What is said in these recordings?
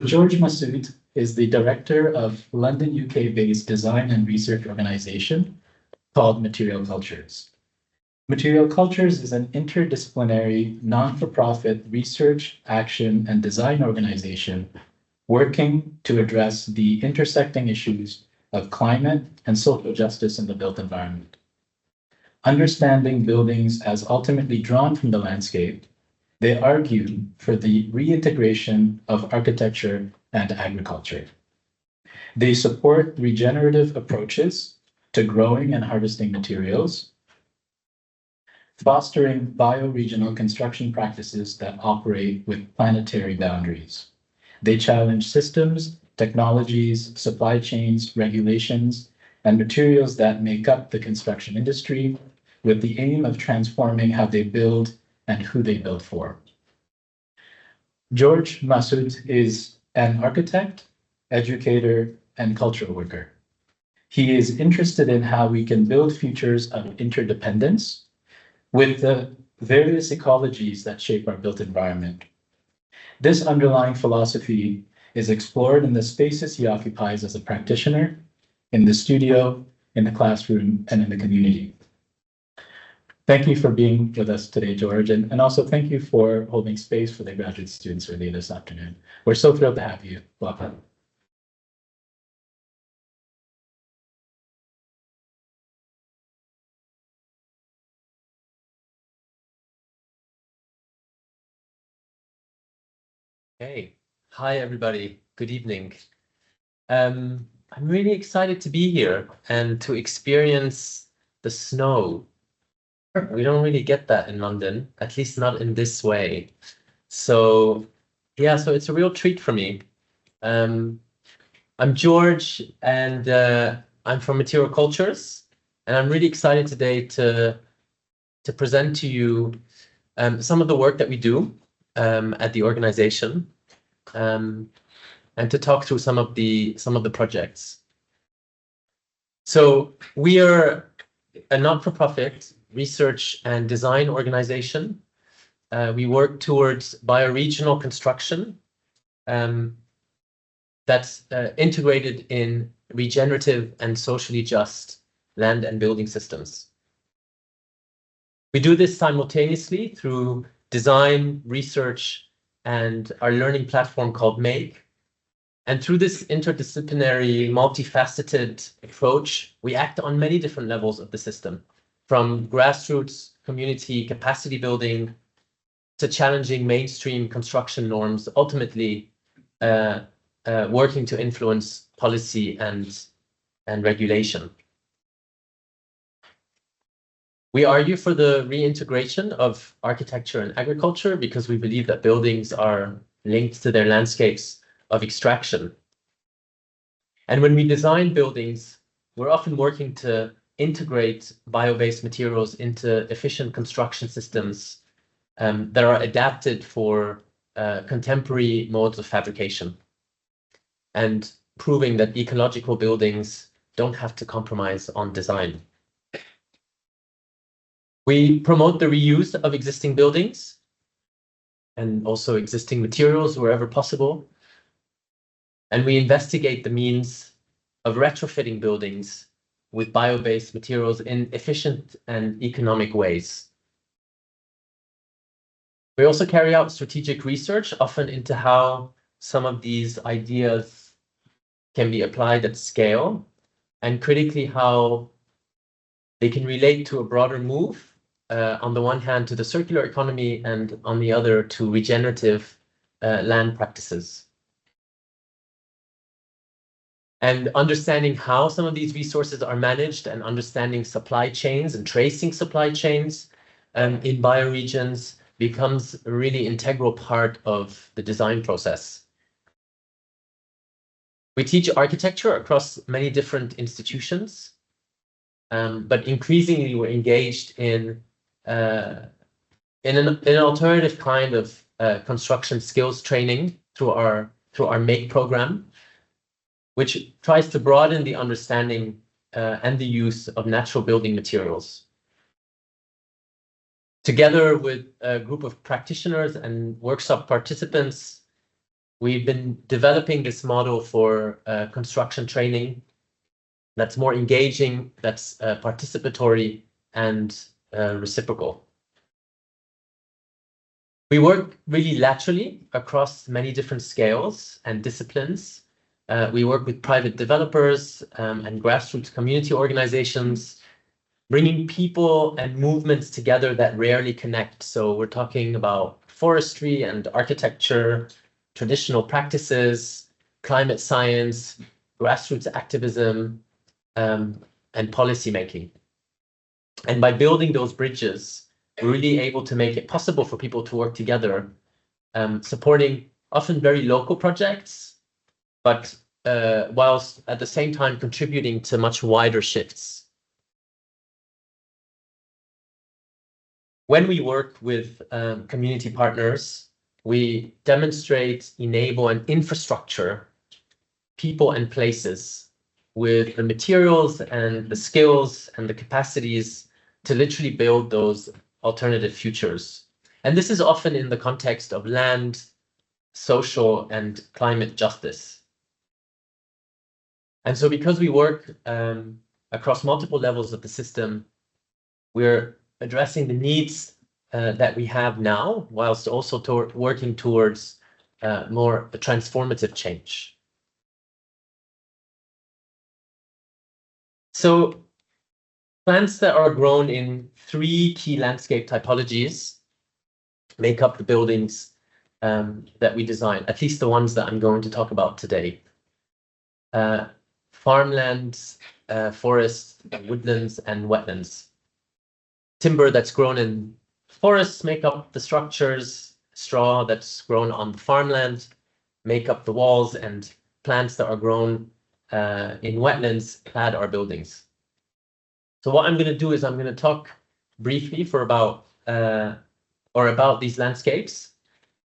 George Massoud is the director of London, UK-based design and research organization called Material Cultures. Material Cultures is an interdisciplinary, non-for-profit research, action, and design organization working to address the intersecting issues of climate and social justice in the built environment. Understanding buildings as ultimately drawn from the landscape, they argue for the reintegration of architecture and agriculture. They support regenerative approaches to growing and harvesting materials, fostering bioregional construction practices that operate with planetary boundaries. They challenge systems, technologies, supply chains, regulations, and materials that make up the construction industry with the aim of transforming how they build and who they build for. George Massoud is an architect, educator, and cultural worker. He is interested in how we can build futures of interdependence with the various ecologies that shape our built environment. This underlying philosophy is explored in the spaces he occupies as a practitioner, in the studio, in the classroom, and in the community. Thank you for being with us today, George, and also thank you for holding space for the graduate students early this afternoon. We're so thrilled to have you. Welcome. Hey, hi everybody. Good evening. I'm really excited to be here and to experience the snow. We don't really get that in London, at least not in this way. So yeah, so it's a real treat for me. I'm George and I'm from Material Cultures, and I'm really excited today to present to you some of the work that we do at the organization, and to talk through some of the projects. So we are a not-for-profit research and design organization. We work towards bioregional construction that's integrated in regenerative and socially just land and building systems. We do this simultaneously through design, research, and our learning platform called Make. And through this interdisciplinary, multifaceted approach, we act on many different levels of the system, from grassroots community capacity building to challenging mainstream construction norms, ultimately working to influence policy and regulation. We argue for the reintegration of architecture and agriculture because we believe that buildings are linked to their landscapes of extraction. And when we design buildings, we're often working to integrate bio-based materials into efficient construction systems that are adapted for contemporary modes of fabrication, and proving that ecological buildings don't have to compromise on design. We promote the reuse of existing buildings and also existing materials wherever possible. And we investigate the means of retrofitting buildings with bio-based materials in efficient and economic ways. We also carry out strategic research, often into how some of these ideas can be applied at scale, and critically how they can relate to a broader move, on the one hand to the circular economy and on the other to regenerative land practices. And understanding how some of these resources are managed and understanding supply chains and tracing supply chains in bioregions becomes a really integral part of the design process. We teach architecture across many different institutions, but increasingly we're engaged in an alternative kind of construction skills training through our MAKE program, which tries to broaden the understanding and the use of natural building materials. Together with a group of practitioners and workshop participants, We've been developing this model for construction training that's more engaging, that's participatory and reciprocal. We work really laterally across many different scales and disciplines. We work with private developers and grassroots community organizations, bringing people and movements together that rarely connect. So we're talking about forestry and architecture, traditional practices, climate science, grassroots activism, and policymaking. And by building those bridges, we're really able to make it possible for people to work together, supporting often very local projects, but whilst at the same time contributing to much wider shifts. When we work with community partners, we demonstrate, enable, and infrastructure people and places with the materials and the skills and the capacities to literally build those alternative futures. And this is often in the context of land, social, and climate justice. And so because we work across multiple levels of the system, we're addressing the needs that we have now, whilst also working towards more transformative change. So plants that are grown in 3 key landscape typologies make up the buildings that we design, at least the ones that I'm going to talk about today. Farmlands, forests, woodlands, and wetlands. Timber that's grown in forests make up the structures, straw that's grown on the farmland make up the walls, and plants that are grown in wetlands clad our buildings. So what I'm going to do is I'm going to talk briefly for about these landscapes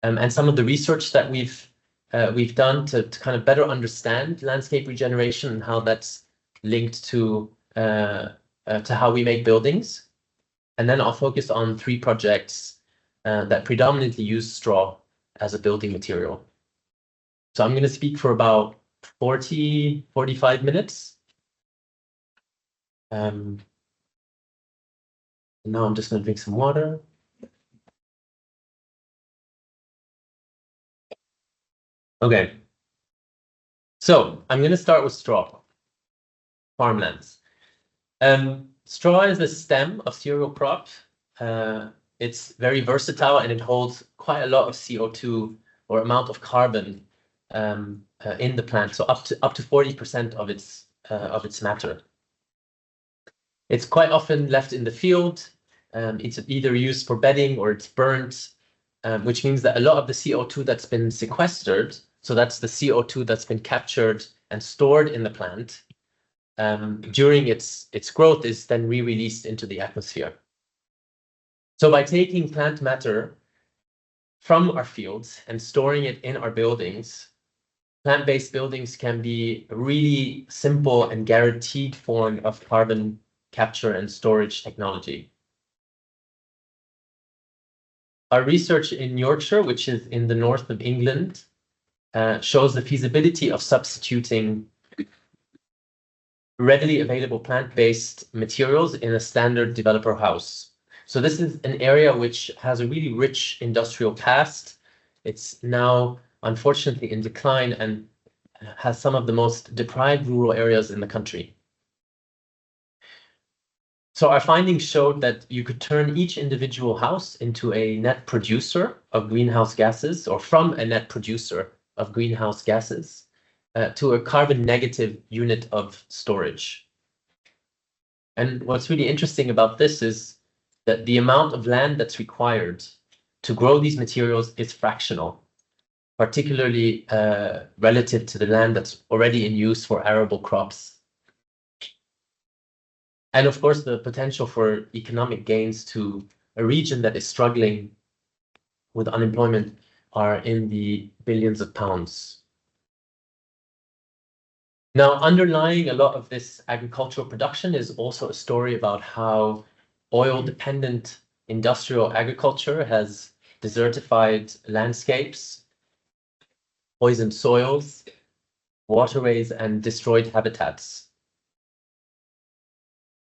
and some of the research that we've done to kind of better understand landscape regeneration and how that's linked to how we make buildings. And then I'll focus on 3 projects that predominantly use straw as a building material. So I'm going to speak for about 45 minutes. Now I'm just going to drink some water. Okay. So I'm going to start with straw, farmlands. Straw is a stem of cereal crop. It's very versatile and it holds quite a lot of CO2 or amount of carbon in the plant, so up to 40% of its matter. It's quite often left in the field. It's either used for bedding or it's burnt, which means that a lot of the CO2 that's been sequestered, so that's the CO2 that's been captured and stored in the plant, during its growth is then re-released into the atmosphere. So by taking plant matter from our fields and storing it in our buildings, plant-based buildings can be a really simple and guaranteed form of carbon capture and storage technology. Our research in Yorkshire, which is in the north of England, shows the feasibility of substituting readily available plant-based materials in a standard developer house. So this is an area which has a really rich industrial past. It's now unfortunately in decline and has some of the most deprived rural areas in the country. So our findings showed that you could turn each individual house into a net producer of greenhouse gases, or from a net producer of greenhouse gases to a carbon negative unit of storage. And what's really interesting about this is that the amount of land that's required to grow these materials is fractional, particularly relative to the land that's already in use for arable crops. And of course, the potential for economic gains to a region that is struggling with unemployment are in the billions of pounds. Now, underlying a lot of this agricultural production is also a story about how oil-dependent industrial agriculture has desertified landscapes. poisoned soils, waterways, and destroyed habitats.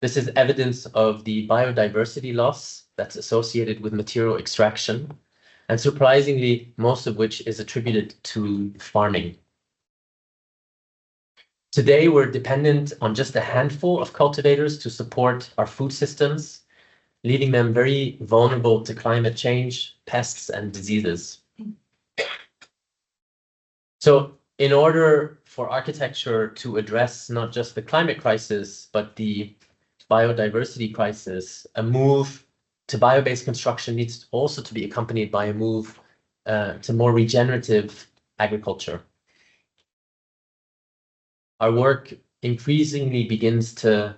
This is evidence of the biodiversity loss that's associated with material extraction, and surprisingly, most of which is attributed to farming. Today, we're dependent on just a handful of cultivators to support our food systems, leaving them very vulnerable to climate change, pests, and diseases. So in order for architecture to address not just the climate crisis, but the biodiversity crisis, a move to bio-based construction needs also to be accompanied by a move to more regenerative agriculture. Our work increasingly begins to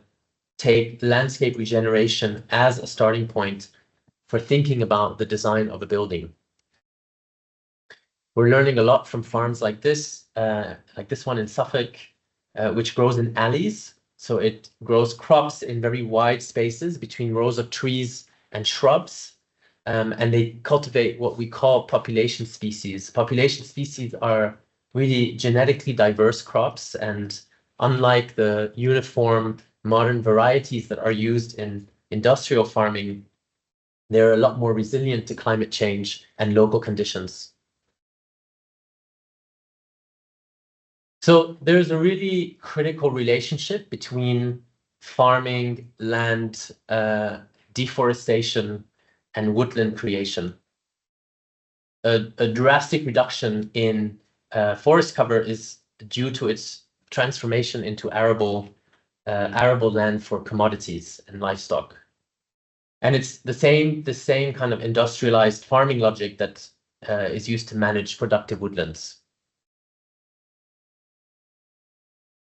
take landscape regeneration as a starting point for thinking about the design of a building. We're learning a lot from farms like this one in Suffolk, which grows in alleys. So it grows crops in very wide spaces between rows of trees and shrubs. And they cultivate what we call population species. Population species are really genetically diverse crops. And unlike the uniform modern varieties that are used in industrial farming, they're a lot more resilient to climate change and local conditions. So there's a really critical relationship between farming, land, deforestation, and woodland creation. A drastic reduction in forest cover is due to its transformation into arable land for commodities and livestock. And it's the same kind of industrialized farming logic that is used to manage productive woodlands.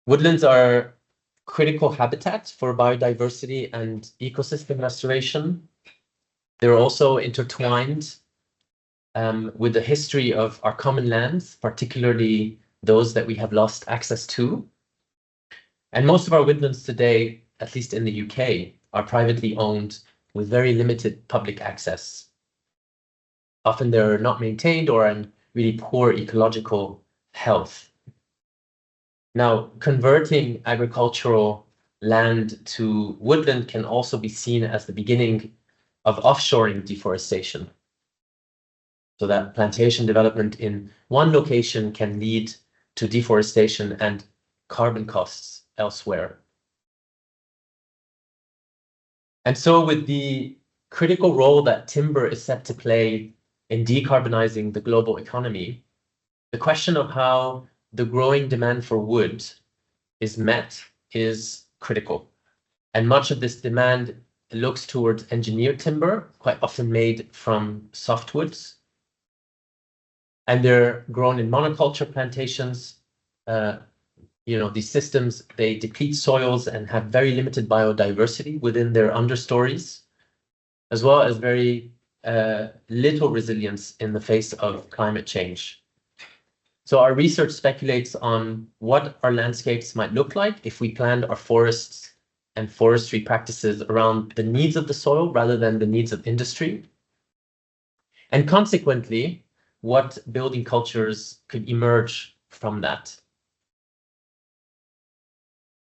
Woodlands are critical habitats for biodiversity and ecosystem restoration. They're also intertwined with the history of our common lands, particularly those that we have lost access to. And most of our woodlands today, at least in the UK, are privately owned with very limited public access. Often they're not maintained or in really poor ecological health. Now, converting agricultural land to woodland can also be seen as the beginning of offshoring deforestation. So that plantation development in one location can lead to deforestation and carbon costs elsewhere. And so with the critical role that timber is set to play in decarbonizing the global economy, the question of how the growing demand for wood is met is critical. And much of this demand looks towards engineered timber, quite often made from softwoods. And they're grown in monoculture plantations. These systems, they deplete soils and have very limited biodiversity within their understories, as well as very little resilience in the face of climate change. So our research speculates on what our landscapes might look like if we planned our forests and forestry practices around the needs of the soil rather than the needs of industry. And consequently, what building cultures could emerge from that.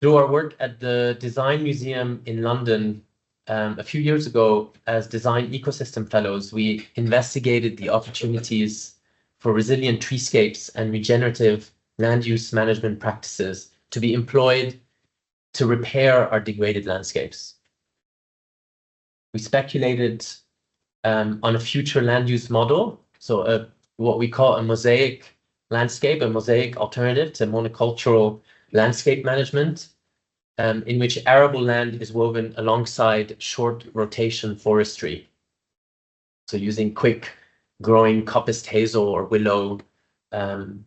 Through our work at the Design Museum in London a few years ago as Design Ecosystem Fellows, we investigated the opportunities for resilient treescapes and regenerative land use management practices to be employed to repair our degraded landscapes. We speculated on a future land use model, so what we call a mosaic landscape, a mosaic alternative to monocultural landscape management, in which arable land is woven alongside short rotation forestry. So using quick growing coppiced hazel or willow and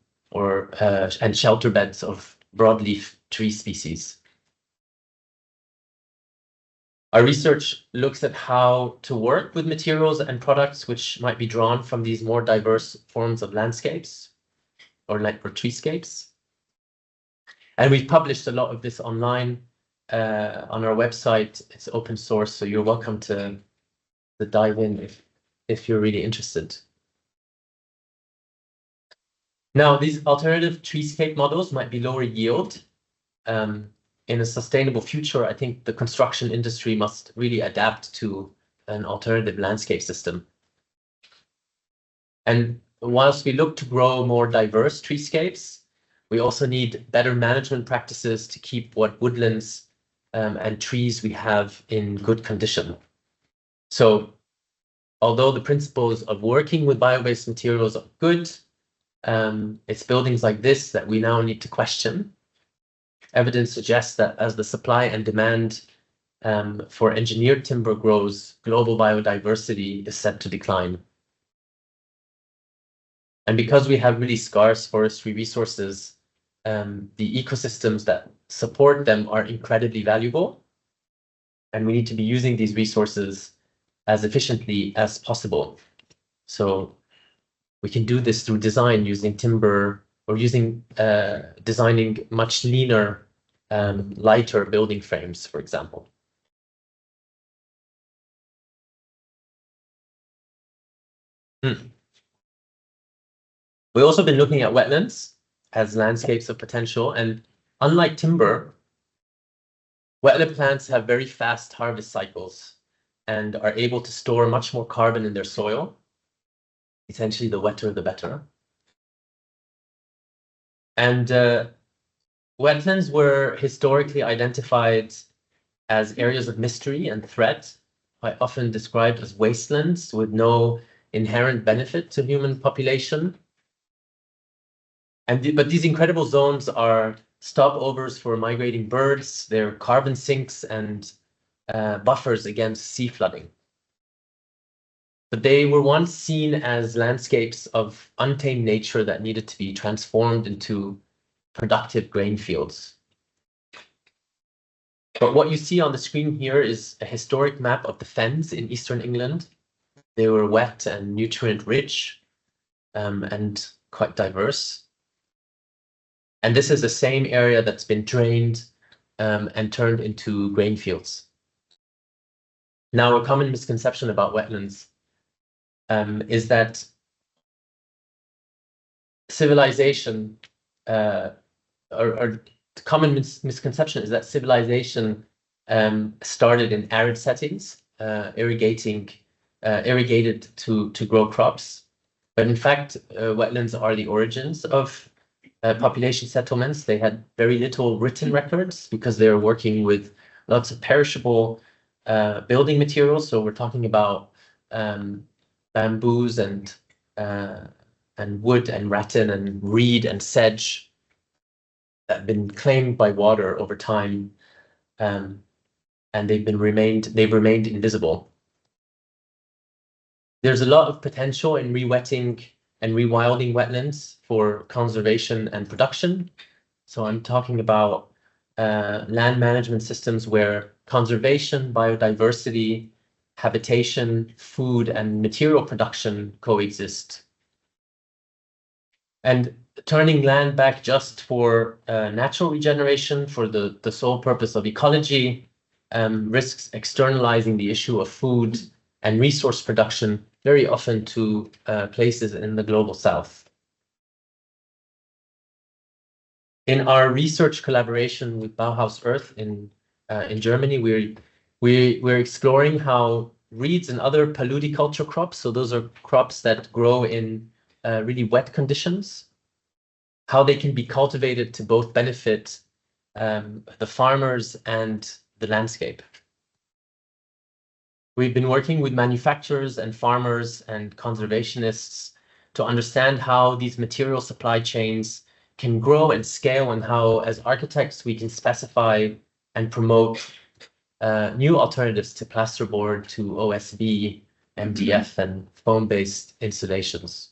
shelter beds of broadleaf tree species. Our research looks at how to work with materials and products which might be drawn from these more diverse forms of landscapes or treescapes. And we've published a lot of this online on our website. It's open source, so you're welcome to dive in if you're really interested. Now, these alternative treescape models might be lower yield. In a sustainable future, I think the construction industry must really adapt to an alternative landscape system. And whilst we look to grow more diverse treescapes, we also need better management practices to keep what woodlands and trees we have in good condition. So although the principles of working with bio-based materials are good, it's buildings like this that we now need to question. Evidence suggests that as the supply and demand for engineered timber grows, global biodiversity is set to decline. And because we have really scarce forestry resources, the ecosystems that support them are incredibly valuable. And we need to be using these resources as efficiently as possible. So we can do this through design using timber or using designing much leaner, lighter building frames, for example. We've also been looking at wetlands as landscapes of potential, and unlike timber, wetland plants have very fast harvest cycles and are able to store much more carbon in their soil. Essentially, the wetter, the better. And wetlands were historically identified as areas of mystery and threat, quite often described as wastelands with no inherent benefit to human population. But these incredible zones are stopovers for migrating birds, they're carbon sinks and buffers against sea flooding. But they were once seen as landscapes of untamed nature that needed to be transformed into productive grain fields. But what you see on the screen here is a historic map of the fens in eastern England. They were wet and nutrient rich and quite diverse. And this is the same area that's been drained and turned into grain fields. Now, a common misconception about wetlands is that civilization, or the common misconception is that civilization started in arid settings, irrigated to grow crops. But in fact, wetlands are the origins of population settlements. They had very little written records because they were working with lots of perishable building materials. So we're talking about bamboos and wood and rattan and reed and sedge that have been claimed by water over time, and they've remained invisible. There's a lot of potential in re-wetting and rewilding wetlands for conservation and production. So I'm talking about land management systems where conservation, biodiversity, habitation, food, and material production coexist. And turning land back just for natural regeneration for the sole purpose of ecology risks externalizing the issue of food and resource production very often to places in the global south. In our research collaboration with Bauhaus Earth in Germany, we're exploring how reeds and other paludiculture crops, so those are crops that grow in really wet conditions, how they can be cultivated to both benefit the farmers and the landscape. We've been working with manufacturers and farmers and conservationists to understand how these material supply chains can grow and scale, and how, as architects, we can specify and promote new alternatives to plasterboard, to OSB, MDF, and foam-based installations.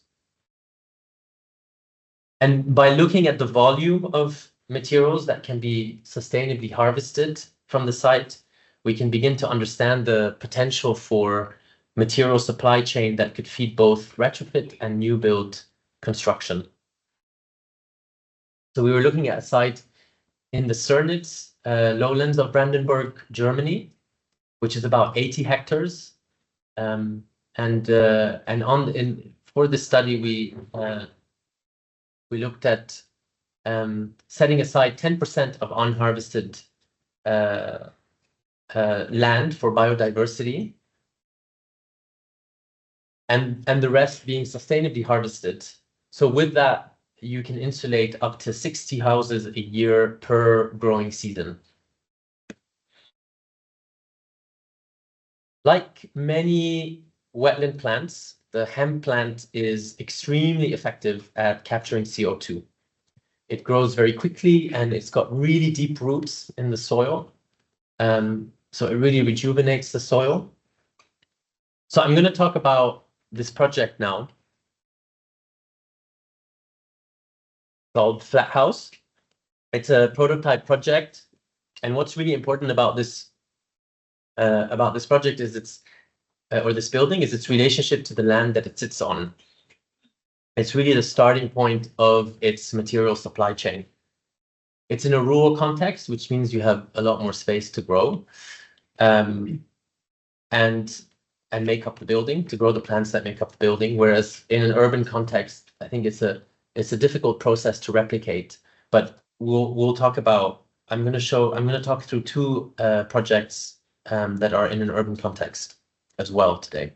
And by looking at the volume of materials that can be sustainably harvested from the site, we can begin to understand the potential for material supply chain that could feed both retrofit and new build construction. So we were looking at a site in the Sörnitz lowlands of Brandenburg, Germany, which is about 80 hectares. For this study, we looked at setting aside 10% of unharvested land for biodiversity, and the rest being sustainably harvested. So with that, you can insulate up to 60 houses a year per growing season. Like many wetland plants, the hemp plant is extremely effective at capturing CO2. It grows very quickly and it's got really deep roots in the soil. So it really rejuvenates the soil. So I'm going to talk about this project now called Flat House. It's a prototype project. And what's really important about this project is this building is its relationship to the land that it sits on. It's really the starting point of its material supply chain. It's in a rural context, which means you have a lot more space to grow and make up the building, to grow the plants that make up the building. Whereas in an urban context, I think it's a difficult process to replicate. But we'll talk about. I'm going to talk through two projects that are in an urban context as well today.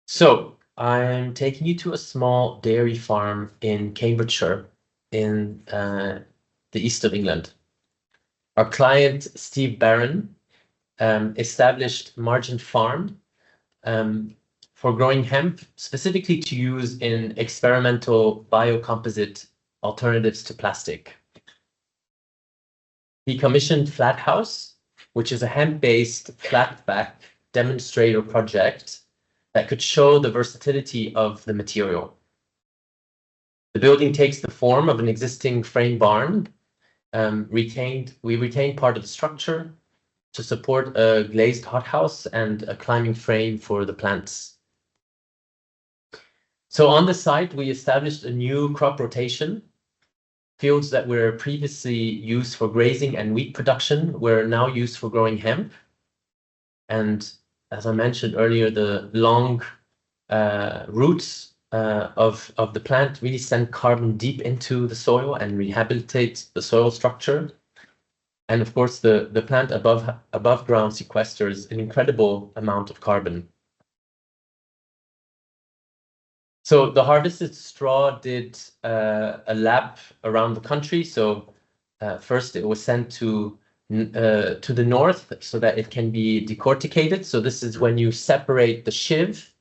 So I'm taking you to a small dairy farm in Cambridgeshire in the east of England. Our client, Steve Barron, established Margin Farm for growing hemp, specifically to use in experimental biocomposite alternatives to plastic. He commissioned Flat House, which is a hemp-based flatback demonstrator project that could show the versatility of the material. The building takes the form of an existing frame barn. We retained part of the structure to support a glazed hothouse and a climbing frame for the plants. So on the site, we established a new crop rotation. Fields that were previously used for grazing and wheat production were now used for growing hemp. And as I mentioned earlier, the long roots of the plant really send carbon deep into the soil and rehabilitate the soil structure. And of course, the plant above ground sequesters an incredible amount of carbon. So the harvested straw did a lap around the country. So first it was sent to the north so that it can be decorticated. So this is when you separate the sheave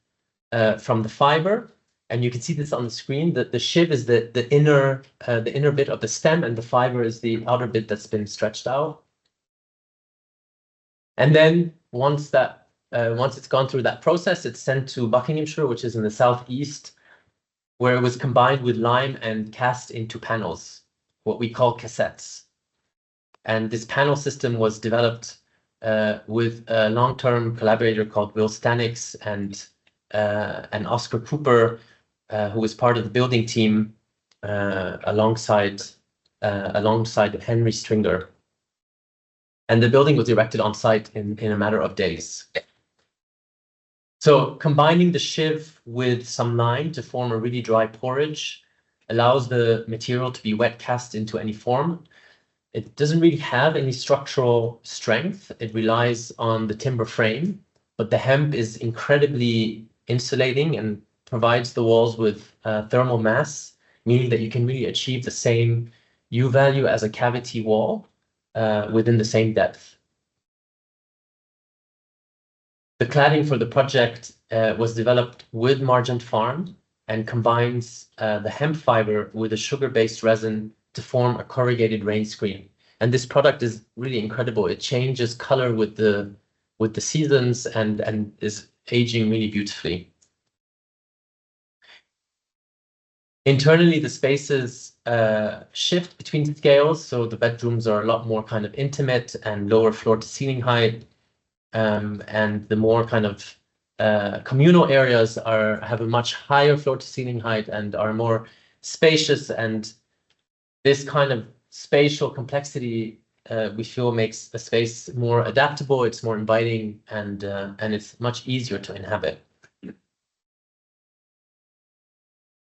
from the fiber. And you can see this on the screen, that the sheave is the inner bit of the stem and the fiber is the outer bit that's been stretched out. And then once it's gone through that process, it's sent to Buckinghamshire, which is in the southeast, where it was combined with lime and cast into panels, what we call cassettes. And this panel system was developed with a long-term collaborator called Will Stanix and Oscar Cooper, who was part of the building team alongside Henry Stringer. And the building was erected on site in a matter of days. So combining the sheave with some lime to form a really dry porridge allows the material to be wet cast into any form. It doesn't really have any structural strength. It relies on the timber frame, but the hemp is incredibly insulating and provides the walls with thermal mass, meaning that you can really achieve the same U value as a cavity wall within the same depth. The cladding for the project was developed with Margin Farm and combines the hemp fiber with a sugar-based resin to form a corrugated rain screen. And this product is really incredible. It changes color with the seasons and is aging really beautifully. Internally, the spaces shift between scales, so the bedrooms are a lot more kind of intimate and lower floor to ceiling height. And the more kind of communal areas have a much higher floor to ceiling height and are more spacious. And this kind of spatial complexity we feel makes a space more adaptable, it's more inviting, and it's much easier to inhabit.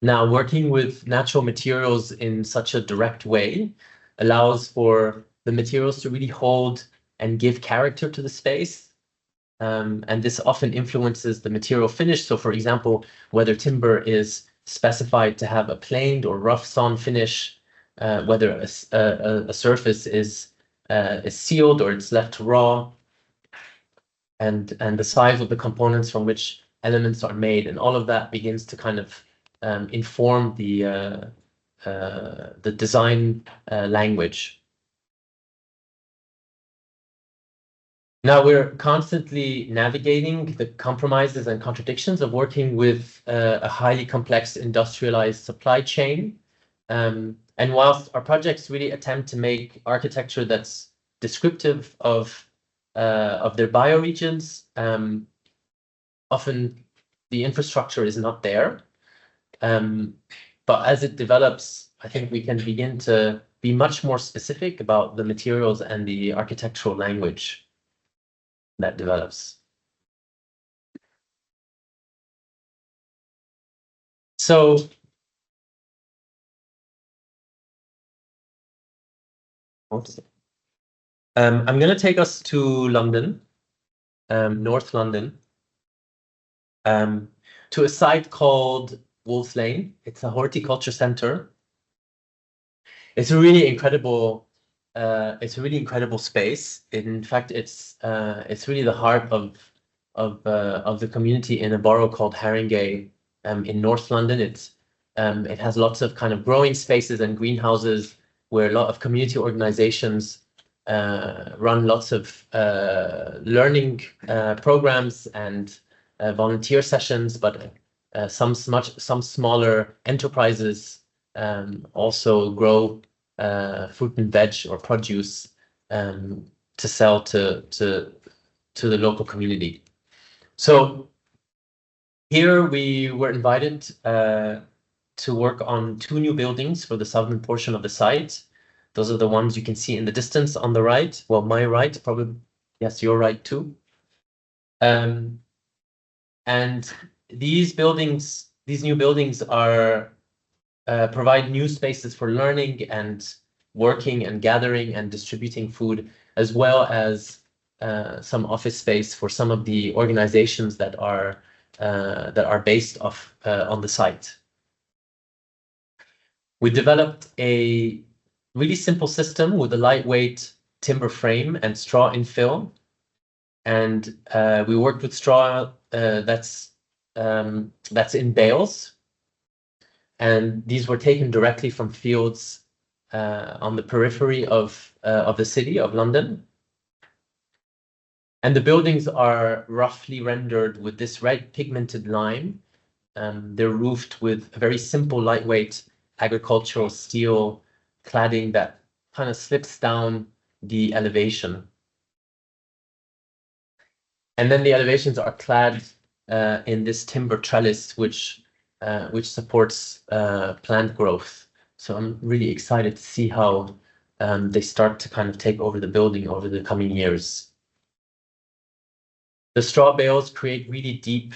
Now, working with natural materials in such a direct way allows for the materials to really hold and give character to the space. And this often influences the material finish. So, for example, whether timber is specified to have a planed or rough sawn finish, whether a surface is sealed or it's left raw, and the size of the components from which elements are made, and all of that begins to kind of inform the design language. Now we're constantly navigating the compromises and contradictions of working with a highly complex industrialized supply chain. And whilst our projects really attempt to make architecture that's descriptive of their bioregions, often the infrastructure is not there. But as it develops, I think we can begin to be much more specific about the materials and the architectural language that develops. So I'm going to take us to London, North London, to a site called Wolves Lane. It's a horticulture center. It's a really incredible space. In fact, it's really the heart of the community in a borough called Haringey, in North London. It has lots of kind of growing spaces and greenhouses where a lot of community organizations run lots of learning programs and volunteer sessions, but some smaller enterprises also grow fruit and veg or produce to sell to the local community. So here we were invited to work on 2 new buildings for the southern portion of the site. Those are the ones you can see in the distance on the right. Well, my right, probably, yes, your right too. And these new buildings are provide new spaces for learning and working and gathering and distributing food, as well as some office space for some of the organizations that are based on the site. We developed a really simple system with a lightweight timber frame and straw infill, and we worked with straw that's in bales. And these were taken directly from fields on the periphery of the city of London. And the buildings are roughly rendered with this red pigmented lime. They're roofed with a very simple, lightweight agricultural steel cladding that kind of slips down the elevation. And then the elevations are clad in this timber trellis, which supports plant growth. So I'm really excited to see how they start to kind of take over the building over the coming years. The straw bales create really deep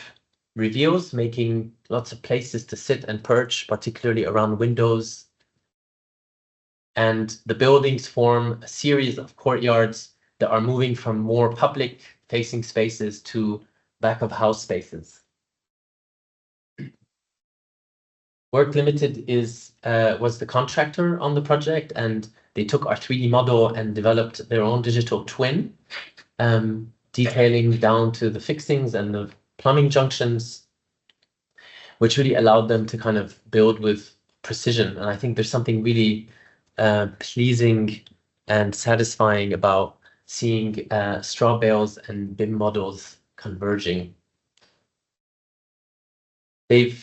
reveals, making lots of places to sit and perch, particularly around windows. And the buildings form a series of courtyards that are moving from more public-facing spaces to back-of-house spaces. Work Limited was the contractor on the project, and they took our 3D model and developed their own digital twin, detailing down to the fixings and the plumbing junctions, which really allowed them to kind of build with precision. And I think there's something really pleasing and satisfying about seeing straw bales and BIM models converging. The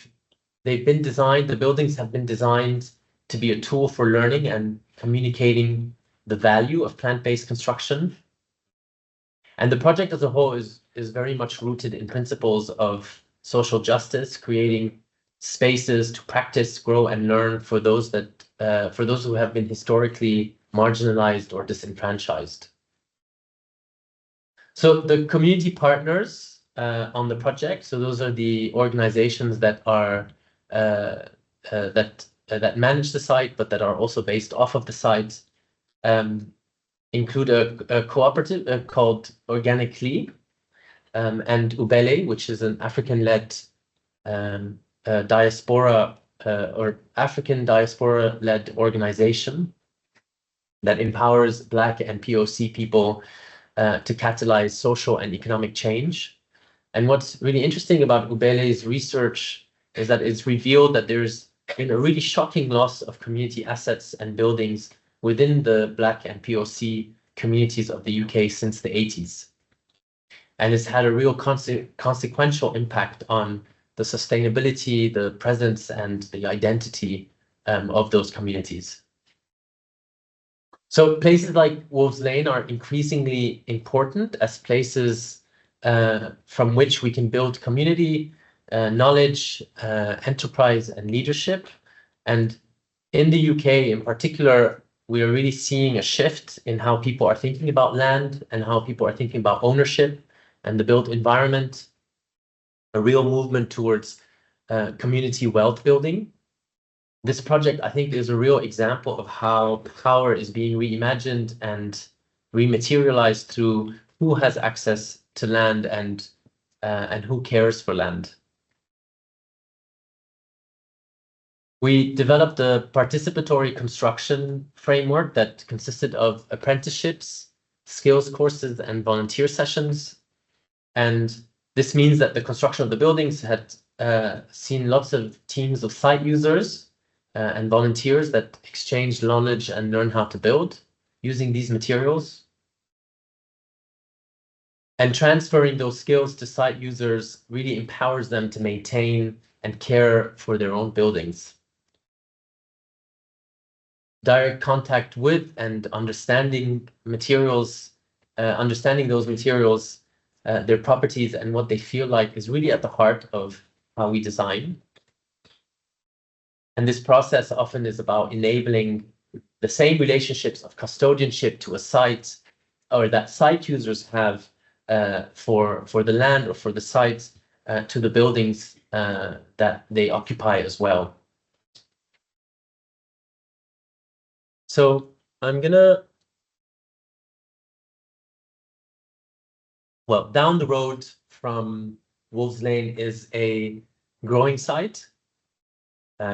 buildings have been designed to be a tool for learning and communicating the value of plant-based construction. And the project as a whole is very much rooted in principles of social justice, creating spaces to practice, grow, and learn for those who have been historically marginalized or disenfranchised. So the community partners on the project, so those are the organizations that are that manage the site, but that are also based off of the site, include a cooperative called Organically, and Ubele, which is an African-led diaspora or African diaspora-led organization that empowers Black and POC people to catalyze social and economic change. And what's really interesting about Ubele's research is that it's revealed that there's been a really shocking loss of community assets and buildings within the Black and POC communities of the UK since the 80s. And it's had a real consequential impact on the sustainability, the presence, and the identity of those communities. So places like Wolves Lane are increasingly important as places from which we can build community, knowledge, enterprise, and leadership. And in the UK in particular, we are really seeing a shift in how people are thinking about land and how people are thinking about ownership and the built environment, a real movement towards community wealth building. This project, I think, is a real example of how power is being reimagined and rematerialized through who has access to land and who cares for land. We developed a participatory construction framework that consisted of apprenticeships, skills courses, and volunteer sessions. And this means that the construction of the buildings had seen lots of teams of site users and volunteers that exchange knowledge and learn how to build using these materials. And transferring those skills to site users really empowers them to maintain and care for their own buildings. Direct contact with and understanding materials, understanding those materials, their properties and what they feel like is really at the heart of how we design. And this process often is about enabling the same relationships of custodianship to a site, or that site users have for the land or for the site to the buildings that they occupy as well. So I'm gonna, well, down the road from Wolves Lane is a growing site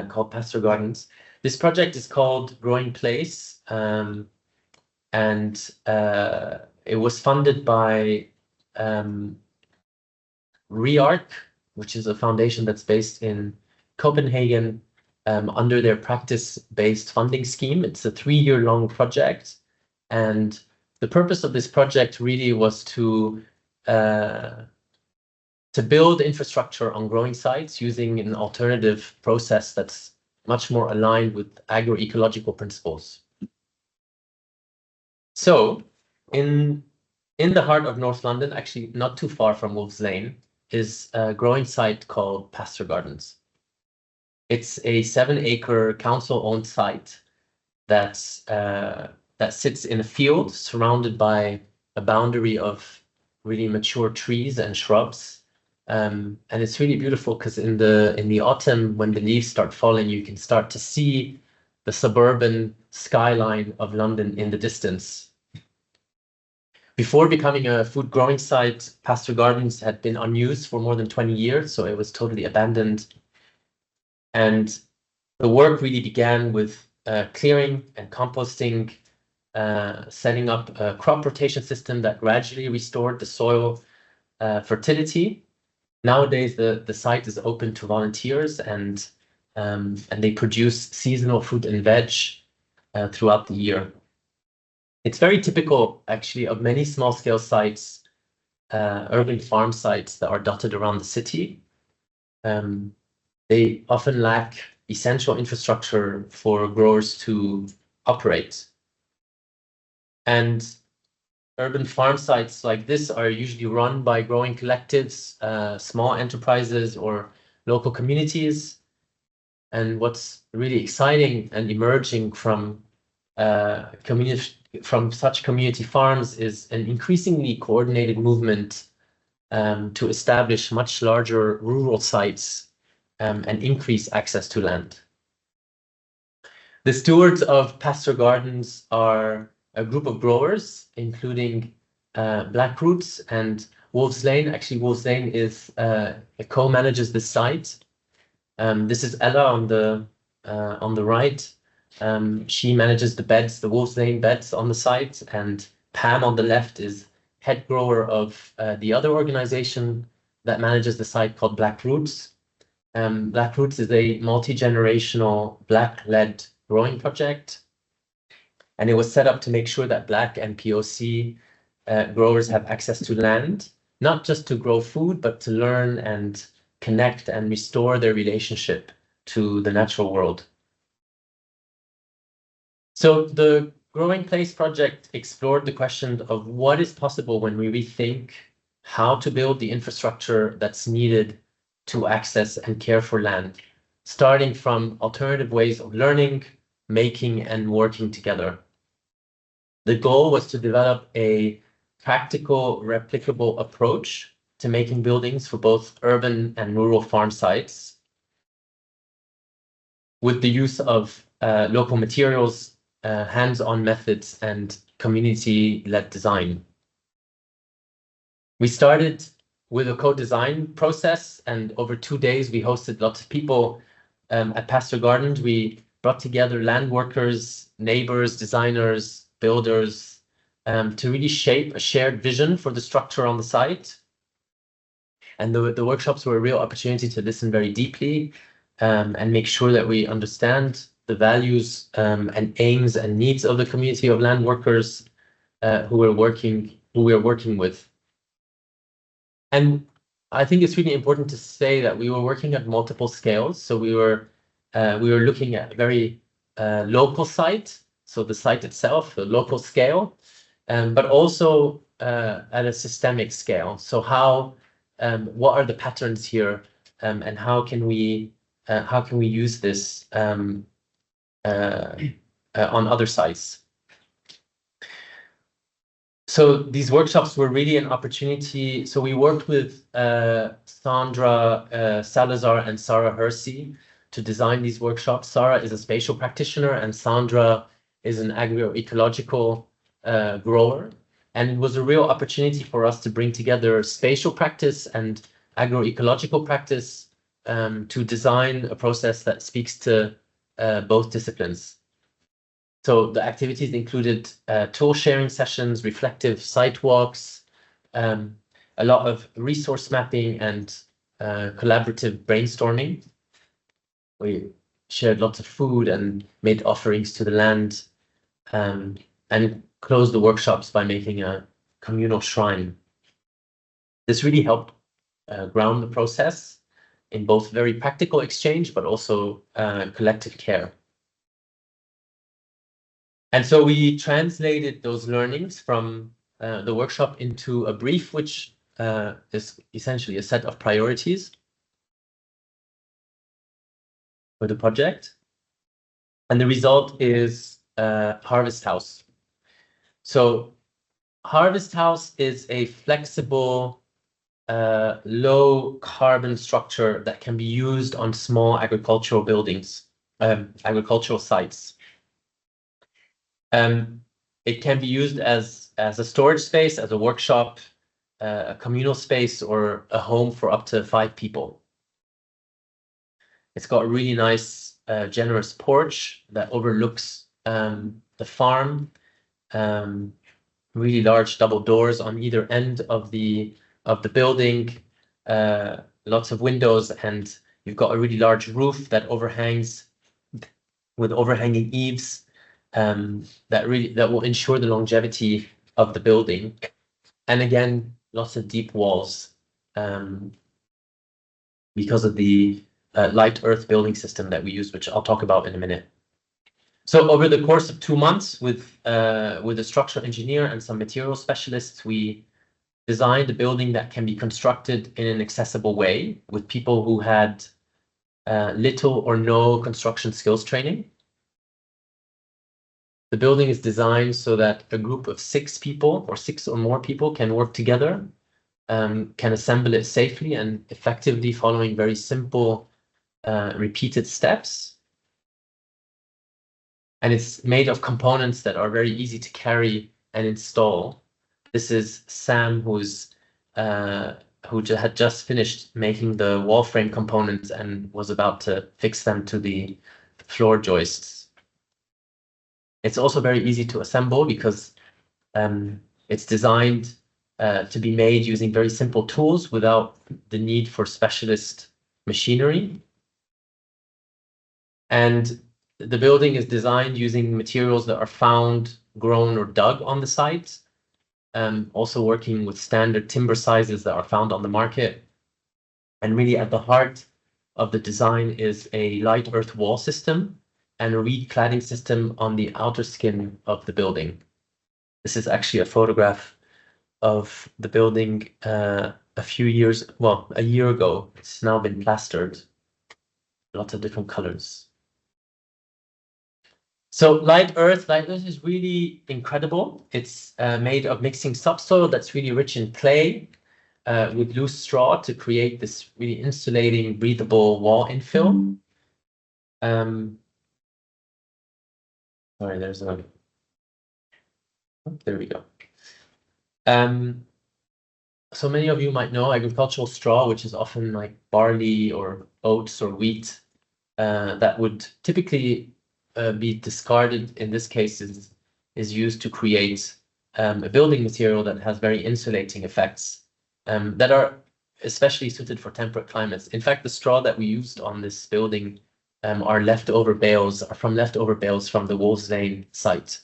called Pasture Gardens. This project is called Growing Place, and it was funded by REARC, which is a foundation that's based in Copenhagen under their practice-based funding scheme. It's a 3-year-long project, and the purpose of this project really was to build infrastructure on growing sites using an alternative process that's much more aligned with agroecological principles. So in the heart of North London, actually not too far from Wolves Lane, is a growing site called Pasture Gardens. It's a 7-acre council-owned site that sits in a field surrounded by a boundary of really mature trees and shrubs. And it's really beautiful because in the autumn, when the leaves start falling, you can start to see the suburban skyline of London in the distance. Before becoming a food growing site, Pasture Gardens had been unused for more than 20 years, so it was totally abandoned. And the work really began with clearing and composting, setting up a crop rotation system that gradually restored the soil fertility. Nowadays, the site is open to volunteers, and they produce seasonal fruit and veg throughout the year. It's very typical, actually, of many small-scale sites, urban farm sites that are dotted around the city. They often lack essential infrastructure for growers to operate. And urban farm sites like this are usually run by growing collectives, small enterprises, or local communities. And what's really exciting and emerging from such community farms is an increasingly coordinated movement to establish much larger rural sites and increase access to land. The stewards of Pasture Gardens are a group of growers, including Black Roots and Wolves Lane. Actually, Wolves Lane is co-manages the site. This is Ella on the right. She manages the beds, the Wolves Lane beds on the site, and Pam on the left is head grower of the other organization that manages the site called Black Roots. Black Roots is a multi-generational Black-led growing project, and it was set up to make sure that Black and POC growers have access to land, not just to grow food, but to learn and connect and restore their relationship to the natural world. So the Growing Place project explored the question of what is possible when we rethink how to build the infrastructure that's needed to access and care for land, starting from alternative ways of learning, making, and working together. The goal was to develop a practical, replicable approach to making buildings for both urban and rural farm sites with the use of local materials, hands-on methods, and community-led design. We started with a co-design process, and over 2 days, we hosted lots of people at Pasture Gardens. We brought together land workers, neighbors, designers, builders, to really shape a shared vision for the structure on the site. And the workshops were a real opportunity to listen very deeply and make sure that we understand the values and aims and needs of the community of land workers who we are working with. And I think it's really important to say that we were working at multiple scales. So we were looking at a very local site, so the site itself, the local scale, but also at a systemic scale. So what are the patterns here, and how can we use this on other sites? So these workshops were really an opportunity. So we worked with Sandra Salazar and Sarah Hersey to design these workshops. Sarah is a spatial practitioner and Sandra is an agroecological grower. And it was a real opportunity for us to bring together spatial practice and agroecological practice to design a process that speaks to both disciplines. So the activities included tool sharing sessions, reflective site walks, a lot of resource mapping and collaborative brainstorming. We shared lots of food and made offerings to the land, and closed the workshops by making a communal shrine. This really helped ground the process in both very practical exchange, but also collective care. And so we translated those learnings from the workshop into a brief, which is essentially a set of priorities for the project. And the result is Harvest House. So Harvest House is a flexible, low carbon structure that can be used on small agricultural buildings, agricultural sites. It can be used as a storage space, as a workshop, a communal space, or a home for up to 5 people. It's got a really nice, generous porch that overlooks the farm. Really large double doors on either end of the building, lots of windows, and you've got a really large roof that overhangs with overhanging eaves. That will ensure the longevity of the building, and again, lots of deep walls because of the light earth building system that we use, which I'll talk about in a minute. So over the course of 2 months, with a structural engineer and some material specialists, we designed a building that can be constructed in an accessible way with people who had little or no construction skills training. The building is designed so that a group of 6 people or 6 or more people can work together, can assemble it safely and effectively following very simple repeated steps. And it's made of components that are very easy to carry and install. This is Sam, who had just finished making the wall frame components and was about to fix them to the floor joists. It's also very easy to assemble because it's designed to be made using very simple tools without the need for specialist machinery. And the building is designed using materials that are found, grown, or dug on the site. Also working with standard timber sizes that are found on the market. And really at the heart of the design is a light earth wall system and a reed cladding system on the outer skin of the building. This is actually a photograph of the building a year ago. It's now been plastered. Lots of different colors. So light earth is really incredible. It's made of mixing subsoil that's really rich in clay with loose straw to create this really insulating, breathable wall infill. Sorry, there we go. So many of you might know agricultural straw, which is often like barley or oats or wheat, that would typically be discarded. In this case, is used to create a building material that has very insulating effects that are especially suited for temperate climates. In fact, the straw that we used on this building are from leftover bales from the Wolves Lane site.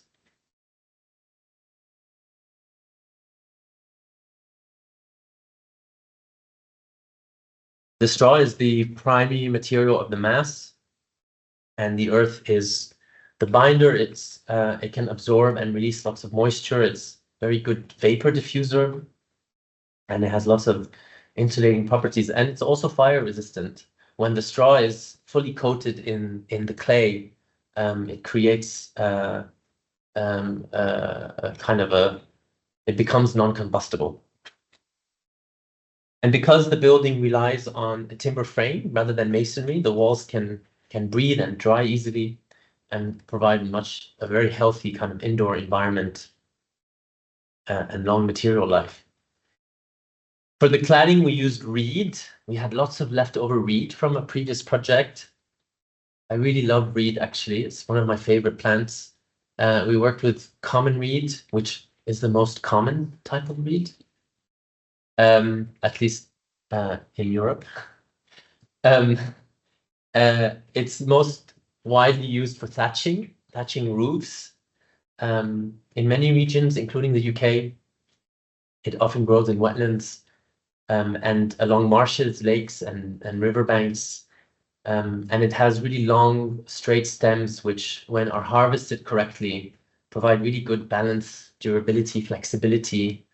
The straw is the primary material of the mass, and the earth is the binder. It can absorb and release lots of moisture. It's very good vapor diffuser, and it has lots of insulating properties, and it's also fire resistant. When the straw is fully coated in the clay, it creates it becomes non-combustible. And because the building relies on a timber frame rather than masonry, the walls can breathe and dry easily and provide a very healthy kind of indoor environment and long material life. For the cladding, we used reed. We had lots of leftover reed from a previous project. I really love reed, actually. It's one of my favorite plants. We worked with common reed, which is the most common type of reed, at least in Europe. It's most widely used for thatching roofs. In many regions, including the UK, it often grows in wetlands and along marshes, lakes, and riverbanks. And it has really long, straight stems, which, when are harvested correctly, provide really good balance, durability, flexibility,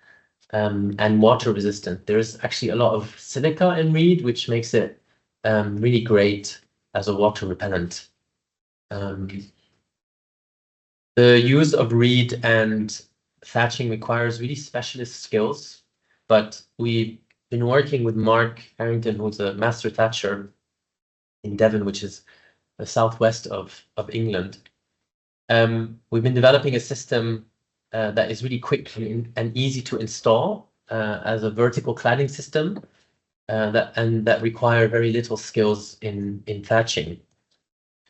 and water resistant. There's actually a lot of silica in reed, which makes it really great as a water repellent. The use of reed and thatching requires really specialist skills, but we've been working with Mark Harrington, who's a master thatcher in Devon, which is the southwest of England. We've been developing a system that is really quick and easy to install as a vertical cladding system that require very little skills in thatching.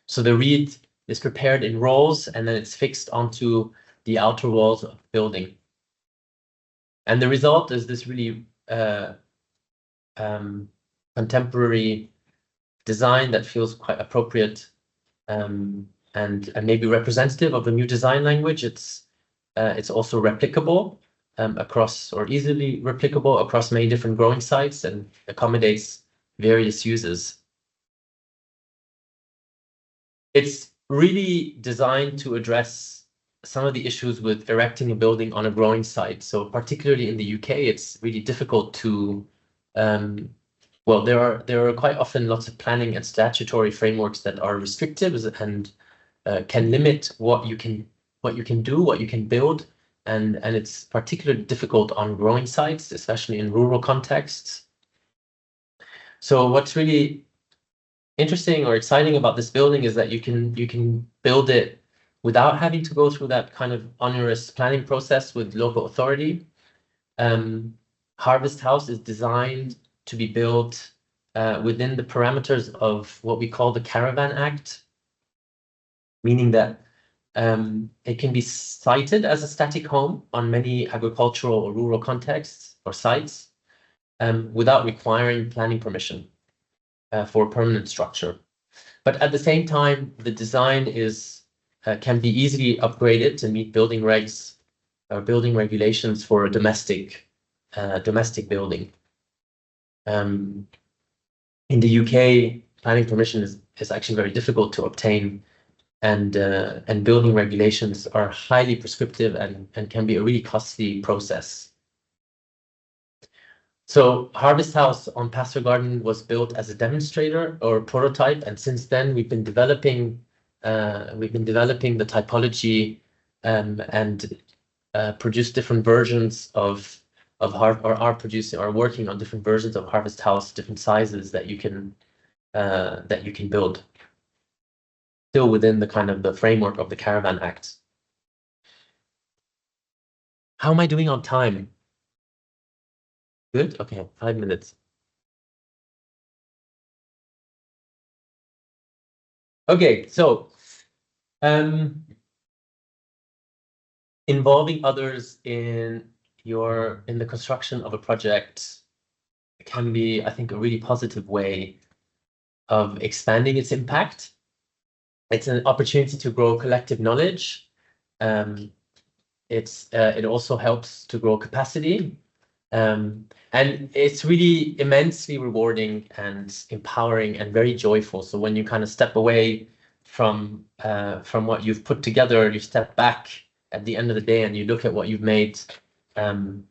So the reed is prepared in rolls and then it's fixed onto the outer walls of the building. And the result is this really contemporary design that feels quite appropriate and maybe representative of the new design language. It's also replicable easily replicable across many different growing sites and accommodates various uses. It's really designed to address some of the issues with erecting a building on a growing site. So particularly in the UK, it's really difficult to there are quite often lots of planning and statutory frameworks that are restrictive and can limit what you can do, what you can build, and it's particularly difficult on growing sites, especially in rural contexts. So what's really interesting or exciting about this building is that you can build it without having to go through that kind of onerous planning process with local authority. Harvest House is designed to be built within the parameters of what we call the Caravan Act, meaning that it can be sited as a static home on many agricultural or rural contexts or sites without requiring planning permission for a permanent structure. But at the same time, the design can be easily upgraded to meet building regs or building regulations for a domestic building. In the UK, planning permission is actually very difficult to obtain, and building regulations are highly prescriptive and can be a really costly process. So Harvest House on Pasture Garden was built as a demonstrator or prototype, and since then we've been developing the typology and produced different versions of are working on different versions of Harvest House, different sizes that you can build, still within the kind of the framework of the Caravan Act. How am I doing on time? Good. Okay, 5 minutes. Okay, so involving others in the construction of a project can be, I think, a really positive way of expanding its impact. It's an opportunity to grow collective knowledge. It also helps to grow capacity. And it's really immensely rewarding and empowering and very joyful. So when you kind of step away from what you've put together, you step back at the end of the day and you look at what you've made, it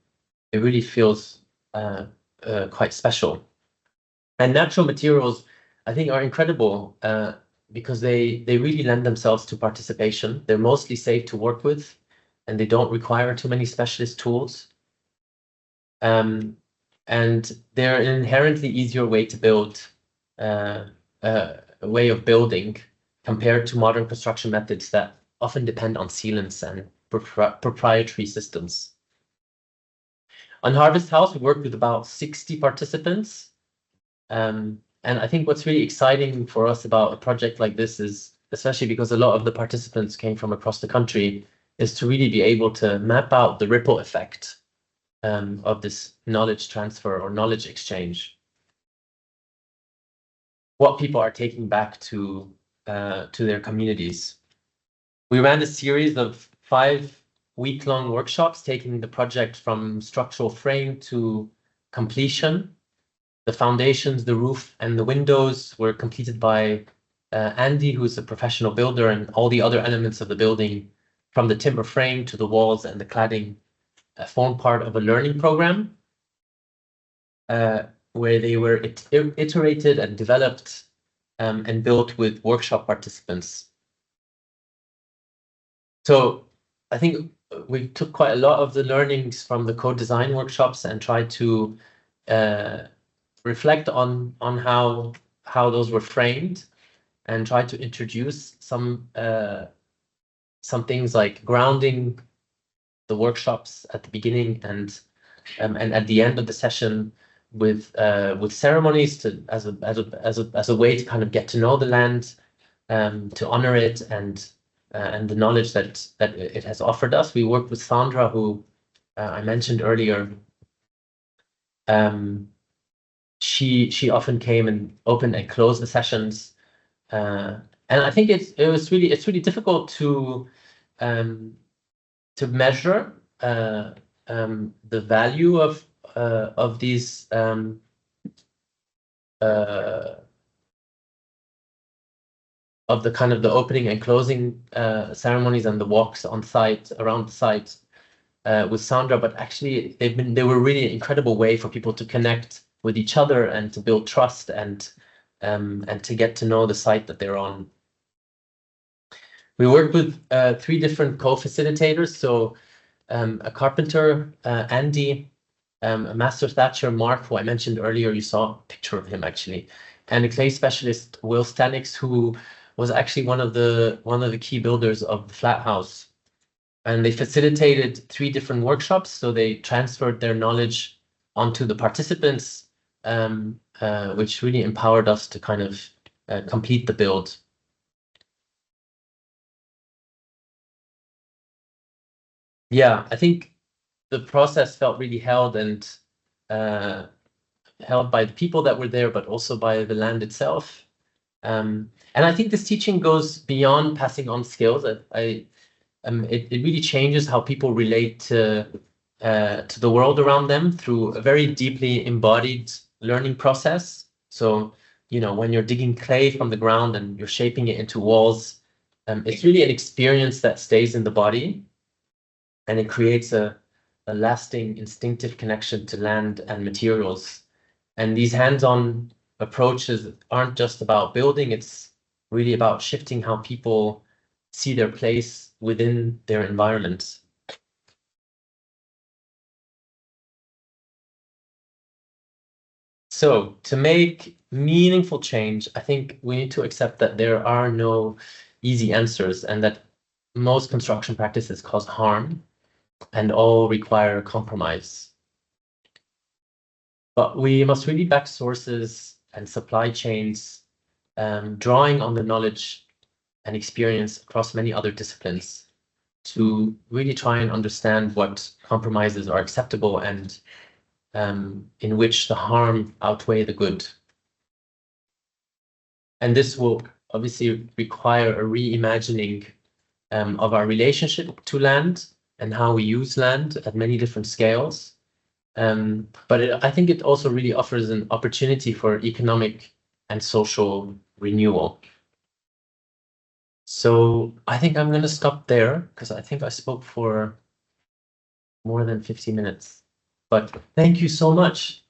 really feels quite special. And natural materials, I think, are incredible because they really lend themselves to participation. They're mostly safe to work with, and they don't require too many specialist tools. And they're an inherently easier way to build, a way of building compared to modern construction methods that often depend on sealants and proprietary systems. On Harvest House, we worked with about 60 participants. And I think what's really exciting for us about a project like this is, especially because a lot of the participants came from across the country, is to really be able to map out the ripple effect of this knowledge transfer or knowledge exchange. What people are taking back to their communities. We ran a series of 5 week-long workshops, taking the project from structural frame to completion. The foundations, the roof, and the windows were completed by Andy, who's a professional builder, and all the other elements of the building, from the timber frame to the walls and the cladding, form part of a learning program where they were iterated and developed and built with workshop participants. So I think we took quite a lot of the learnings from the co-design workshops and tried to reflect on how those were framed, and tried to introduce some things like grounding the workshops at the beginning and at the end of the session with ceremonies as a way to kind of get to know the land, to honor it and the knowledge that it has offered us. We worked with Sandra, who I mentioned earlier. She often came and opened and closed the sessions, and I think it's really difficult to measure the value of these of the kind of the opening and closing ceremonies and the walks on site, around the site with Sandra, but actually they were really an incredible way for people to connect with each other and to build trust and to get to know the site that they're on. We worked with 3 different co-facilitators, so a carpenter, Andy, a master thatcher, Mark, who I mentioned earlier, you saw a picture of him actually, and a clay specialist, Will Stanix, who was actually one of the key builders of the flat house. And they facilitated 3 different workshops. So they transferred their knowledge onto the participants, which really empowered us to kind of complete the build. Yeah, I think the process felt really held and held by the people that were there, but also by the land itself. And I think this teaching goes beyond passing on skills. It really changes how people relate to the world around them through a very deeply embodied learning process. So, you know, when you're digging clay from the ground and you're shaping it into walls, it's really an experience that stays in the body, and it creates a lasting instinctive connection to land and materials. And these hands-on approaches aren't just about building, it's really about shifting how people see their place within their environment. So to make meaningful change, I think we need to accept that there are no easy answers, and that most construction practices cause harm and all require compromise. But we must really back sources and supply chains, drawing on the knowledge and experience across many other disciplines to really try and understand what compromises are acceptable and in which the harm outweigh the good. And this will obviously require a reimagining of our relationship to land and how we use land at many different scales. But I think it also really offers an opportunity for economic and social renewal. So I think I'm going to stop there because I think I spoke for more than 50 minutes. But thank you so much.